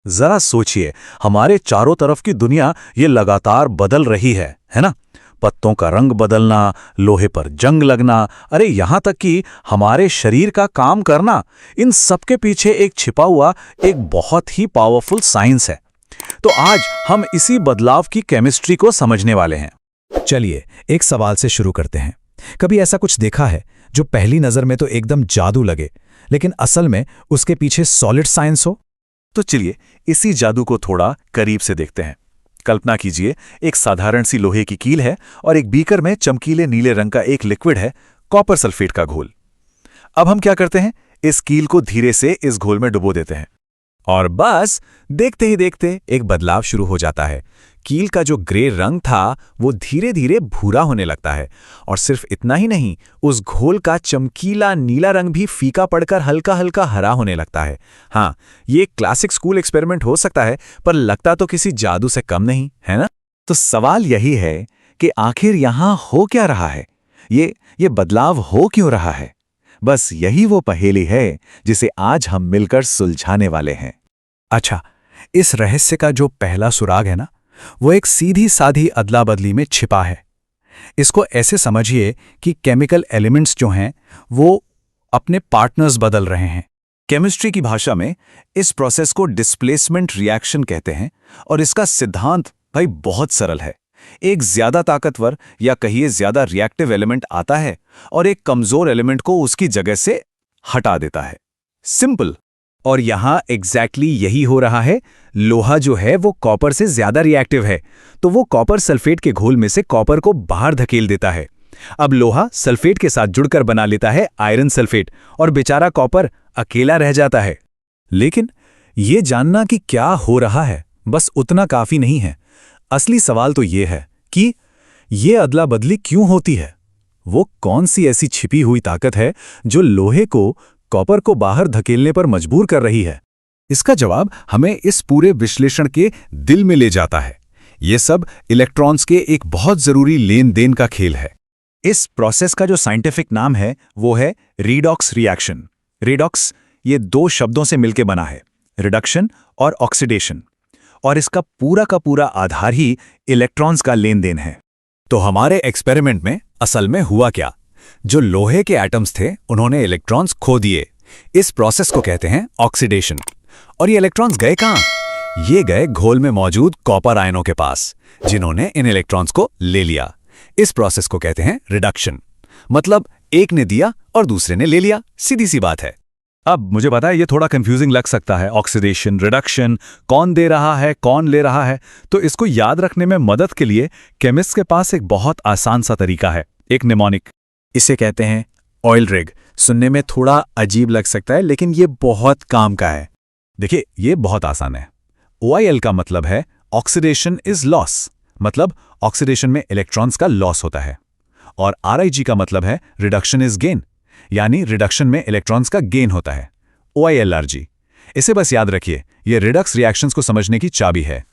जरा सोचिए, हमारे चारों तरफ की दुनिया ये लगातार बदल रही है ना? पत्तों का रंग बदलना, लोहे पर जंग लगना, अरे यहाँ तक कि हमारे शरीर का काम करना, इन सब के पीछे एक छिपा हुआ एक बहुत ही पावरफुल साइंस है। तो आज हम इसी बदलाव की केमिस्ट्री को समझने वाले हैं। चलिए एक सवाल से शुरू करते हैं। कभी ऐसा कुछ देखा है जो पहली नजर में तो एकदम जादू लगे, लेकिन असल में उसके पीछे सॉलिड साइंस हो? तो चलिए इसी जादू को थोड़ा करीब से देखते हैं। कल्पना कीजिए, एक साधारण सी लोहे की कील है और एक बीकर में चमकीले नीले रंग का एक लिक्विड है, कॉपर सल्फेट का घोल। अब हम क्या करते हैं, इस कील को धीरे से इस घोल में डुबो देते हैं। और बस देखते ही देखते एक बदलाव शुरू हो जाता है। कील का जो ग्रे रंग था वो धीरे धीरे भूरा होने लगता है। और सिर्फ इतना ही नहीं, उस घोल का चमकीला नीला रंग भी फीका पड़कर हल्का हल्का हरा होने लगता है। हाँ, ये एक क्लासिक स्कूल एक्सपेरिमेंट हो सकता है, पर लगता तो किसी जादू से कम नहीं, है ना? तो सवाल यही है कि आखिर यहां हो क्या रहा है, ये बदलाव हो क्यों रहा है? बस यही वो पहेली है जिसे आज हम मिलकर सुलझाने वाले हैं। अच्छा, इस रहस्य का जो पहला सुराग है ना, वो एक सीधी साधी अदला बदली में छिपा है। इसको ऐसे समझिए कि केमिकल एलिमेंट्स जो हैं वो अपने पार्टनर्स बदल रहे हैं। केमिस्ट्री की भाषा में इस प्रोसेस को डिस्प्लेसमेंट रिएक्शन कहते हैं और इसका सिद्धांत भाई बहुत सरल है। एक ज्यादा ताकतवर या कहिए ज्यादा रिएक्टिव एलिमेंट आता है और एक कमजोर एलिमेंट को उसकी जगह से हटा देता है। सिंपल। और यहां एग्जैक्टली यही हो रहा है। लोहा जो है वो कॉपर से ज्यादा रिएक्टिव है, तो वो कॉपर सल्फेट के घोल में से कॉपर को बाहर धकेल देता है। अब लोहा सल्फेट के साथ जुड़कर बना लेता है आयरन सल्फेट, और बेचारा कॉपर अकेला रह जाता है। लेकिन ये जानना कि क्या हो रहा है बस उतना काफी नहीं है। असली सवाल तो ये है कि ये अदला बदली क्यों होती है? वो कौन सी ऐसी छिपी हुई ताकत है जो लोहे को कॉपर को बाहर धकेलने पर मजबूर कर रही है? इसका जवाब हमें इस पूरे विश्लेषण के दिल में ले जाता है। ये सब इलेक्ट्रॉन्स के एक बहुत जरूरी लेन देन का खेल है। इस प्रोसेस का जो साइंटिफिक नाम है वो है रीडॉक्स रिएक्शन। रीडॉक्स ये दो शब्दों से मिलकर बना है, रिडक्शन और ऑक्सीडेशन, और इसका पूरा का पूरा आधार ही इलेक्ट्रॉन्स का लेन देन है। तो हमारे एक्सपेरिमेंट में असल में हुआ क्या? जो लोहे के एटम्स थे उन्होंने इलेक्ट्रॉन्स खो दिए। इस प्रोसेस को कहते हैं ऑक्सीडेशन। और ये इलेक्ट्रॉन्स गए कहां? ये गए घोल में मौजूद कॉपर आयनों के पास, जिन्होंने इन इलेक्ट्रॉन्स को ले लिया। इस प्रोसेस को कहते हैं रिडक्शन। मतलब एक ने दिया और दूसरे ने ले लिया, सीधी सी बात है। अब मुझे पता है ये थोड़ा कंफ्यूजिंग लग सकता है, ऑक्सीडेशन, रिडक्शन, कौन दे रहा है, कौन ले रहा है। तो इसको याद रखने में मदद के लिए केमिस्ट के पास एक बहुत आसान सा तरीका है, एक निमोनिक। इसे कहते हैं ऑयल रिग। सुनने में थोड़ा अजीब लग सकता है, लेकिन ये बहुत काम का है। देखिए ये बहुत आसान है। OIL का मतलब है ऑक्सीडेशन इज लॉस, मतलब ऑक्सीडेशन में इलेक्ट्रॉन्स का लॉस होता है। और RIG का मतलब है रिडक्शन इज गेन, यानी रिडक्शन में इलेक्ट्रॉन्स का गेन होता है, OILRG। इसे बस याद रखिए, ये रिडक्स रिएक्शंस को समझने की चाबी है।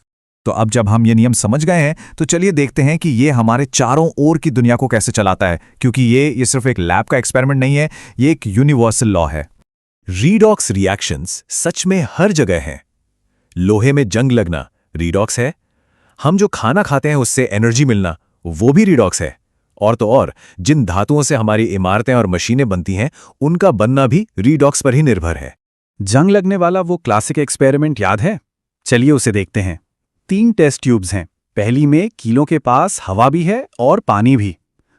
तो अब जब हम ये नियम समझ गए हैं तो चलिए देखते हैं कि ये हमारे चारों ओर की दुनिया को कैसे चलाता है, क्योंकि ये सिर्फ एक लैब का एक्सपेरिमेंट नहीं है, ये एक यूनिवर्सल लॉ है। रीडॉक्स रिएक्शंस सच में हर जगह हैं। लोहे में जंग लगना रीडॉक्स है, हम जो खाना खाते हैं उससे एनर्जी मिलना वो भी रीडॉक्स है, और तो और जिन धातुओं से हमारी इमारतें और मशीनें बनती हैं उनका बनना भी रीडॉक्स पर ही निर्भर है। जंग लगने वाला वो क्लासिक एक्सपेरिमेंट याद है? चलिए उसे देखते हैं। 3 टेस्ट ट्यूब्स हैं। पहली में कीलों के पास हवा भी है और पानी भी।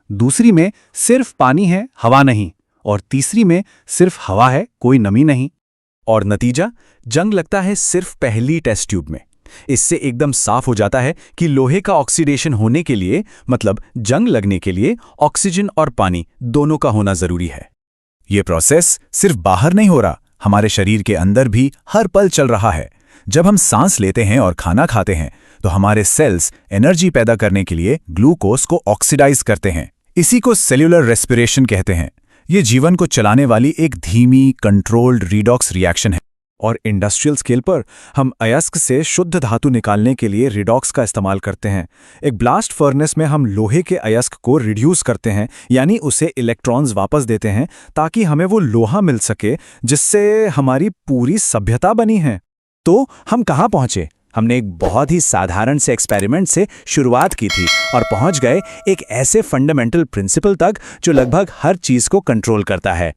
दूसरी में सिर्फ पानी है, हवा नहीं। और तीसरी में सिर्फ हवा है, कोई नमी नहीं। और नतीजा, जंग लगता है सिर्फ पहली टेस्ट ट्यूब में। इससे एकदम साफ हो जाता है कि लोहे का ऑक्सीडेशन होने के लिए, मतलब जंग लगने के लिए, ऑक्सीजन और पानी दोनों का होना जरूरी है। ये प्रोसेस सिर्फ बाहर नहीं हो रहा, हमारे शरीर के अंदर भी हर पल चल रहा है। जब हम सांस लेते हैं और खाना खाते हैं तो हमारे सेल्स एनर्जी पैदा करने के लिए ग्लूकोज को ऑक्सीडाइज करते हैं। इसी को सेल्यूलर रेस्पिरेशन कहते हैं। ये जीवन को चलाने वाली एक धीमी, कंट्रोल्ड रीडॉक्स रिएक्शन है। और इंडस्ट्रियल स्केल पर हम अयस्क से शुद्ध धातु निकालने के लिए रिडॉक्स का इस्तेमाल करते हैं। एक ब्लास्ट फर्नेस में हम लोहे के अयस्क को रिड्यूस करते हैं, यानी उसे इलेक्ट्रॉन्स वापस देते हैं ताकि हमें वो लोहा मिल सके जिससे हमारी पूरी सभ्यता बनी है। तो हम कहाँ पहुंचे? हमने एक बहुत ही साधारण से एक्सपेरिमेंट से शुरुआत की थी और पहुंच गए एक ऐसे फंडामेंटल प्रिंसिपल तक जो लगभग हर चीज को कंट्रोल करता है।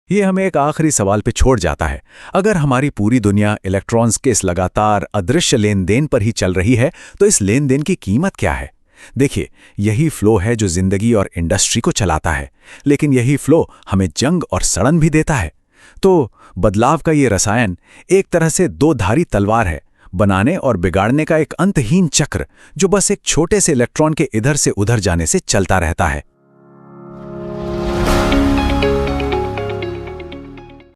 ये हमें एक आखिरी सवाल पे छोड़ जाता है। अगर हमारी पूरी दुनिया इलेक्ट्रॉन्स के इस लगातार अदृश्य लेन देन पर ही चल रही है, तो इस लेन देन की कीमत क्या है? देखिए, यही फ्लो है जो जिंदगी और इंडस्ट्री को चलाता है, लेकिन यही फ्लो हमें जंग और सड़न भी देता है। तो बदलाव का ये रसायन एक तरह से दो धारी तलवार है, बनाने और बिगाड़ने का एक अंतहीन चक्र जो बस एक छोटे से इलेक्ट्रॉन के इधर से उधर जाने से चलता रहता है।